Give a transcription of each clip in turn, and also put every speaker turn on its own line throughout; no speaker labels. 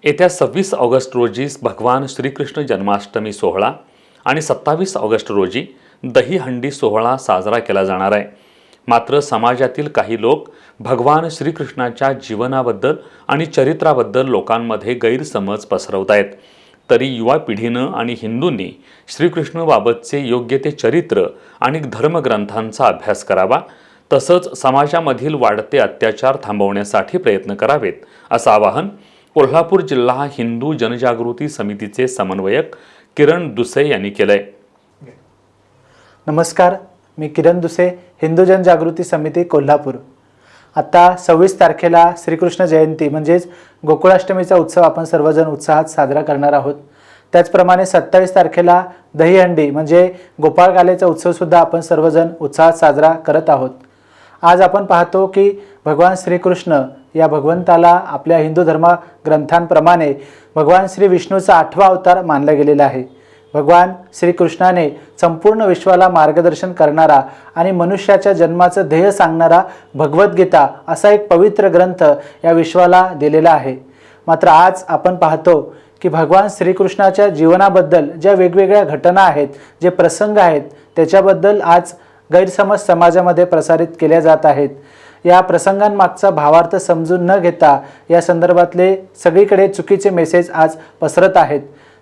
येत्या 26 ऑगस्ट रोजी भगवान श्रीकृष्ण जन्माष्टमी सोहळा आणि 27 ऑगस्ट रोजी दहीहंडी सोहळा साजरा केला जाणार आहे। मात्र समाजातील काही लोक भगवान श्रीकृष्णाच्या जीवनाबद्दल आणि चरित्राबद्दल लोकांमध्ये गैरसमज पसरवत आहेत। तरी युवा पिढीनं आणि हिंदूंनी श्रीकृष्णाबाबतचे योग्य ते चरित्र आणि धर्मग्रंथांचा अभ्यास करावा, तसंच समाजामधील वाढते अत्याचार थांबवण्यासाठी प्रयत्न करावेत, असं आवाहन कोल्हापूर जिल्हा हिंदू जनजागृती समितीचे समन्वयक किरण दुसे यांनी केलंय।
नमस्कार, मी किरण दुसे, हिंदू जनजागृती समिती कोल्हापूर। आता 26 तारखेला श्रीकृष्ण जयंती म्हणजेच गोकुळाष्टमीचा उत्सव आपण सर्वजण उत्साहात साजरा करणार आहोत। त्याचप्रमाणे 27 तारखेला दहीहंडी म्हणजे गोपाळकालेचा उत्सव सुद्धा आपण सर्वजण उत्साहात साजरा करत आहोत। आज आपण पाहतो की भगवान श्रीकृष्ण या भगवंताला आपल्या हिंदू धर्मग्रंथांप्रमाणे भगवान श्री विष्णूचा 8वा अवतार मानला गेलेला आहे। भगवान श्रीकृष्णाने संपूर्ण विश्वाला मार्गदर्शन करणारा आणि मनुष्याच्या जन्माचं ध्येय सांगणारा भगवद्गीता असा एक पवित्र ग्रंथ या विश्वाला दिलेला आहे। मात्र आज आपण पाहतो की भगवान श्रीकृष्णाच्या जीवनाबद्दल ज्या वेगवेगळ्या घटना आहेत, जे प्रसंग आहेत, त्याच्याबद्दल आज गैरसमज समाजामध्ये प्रसारित केले जात आहेत। या प्रसंगांमागचा भावार्थ समजून न घेता या संदर्भातले सगळीकडे चुकीचे मेसेज आज पसरत आहेत।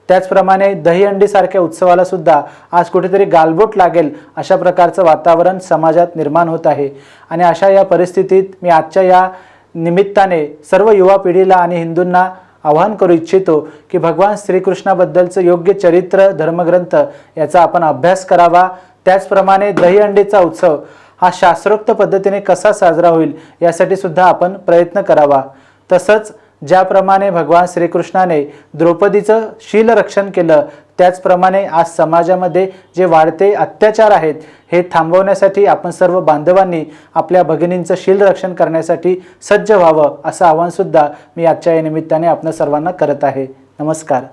त्याचप्रमाणे दहीहंडीसारख्या उत्सवाला सुद्धा आज कुठेतरी गालबोट लागेल अशा प्रकारचं वातावरण समाजात निर्माण होत आहे। आणि अशा या परिस्थितीत मी आजच्या या निमित्ताने सर्व युवा पिढीला आणि हिंदूंना आवाहन करू इच्छितो की भगवान श्रीकृष्णाबद्दलचं योग्य चरित्र, धर्मग्रंथ याचा आपण अभ्यास करावा। त्याचप्रमाणे दहीहंडीचा उत्सव हा शास्त्रोक्त पद्धतीने कसा साजरा होईल यासाठी सुद्धा आपण प्रयत्न करावा। तसंच ज्याप्रमाणे भगवान श्रीकृष्णाने द्रौपदीचं शीलरक्षण केलं, त्याचप्रमाणे आज समाजामध्ये जे वाढते अत्याचार आहेत हे थांबवण्यासाठी आपण सर्व बांधवांनी आपल्या भगिनींचं शीलरक्षण करण्यासाठी सज्ज व्हावं, असं आवाहन सुद्धा मी आजच्या या निमित्ताने आपणा सर्वांना करत आहे। नमस्कार।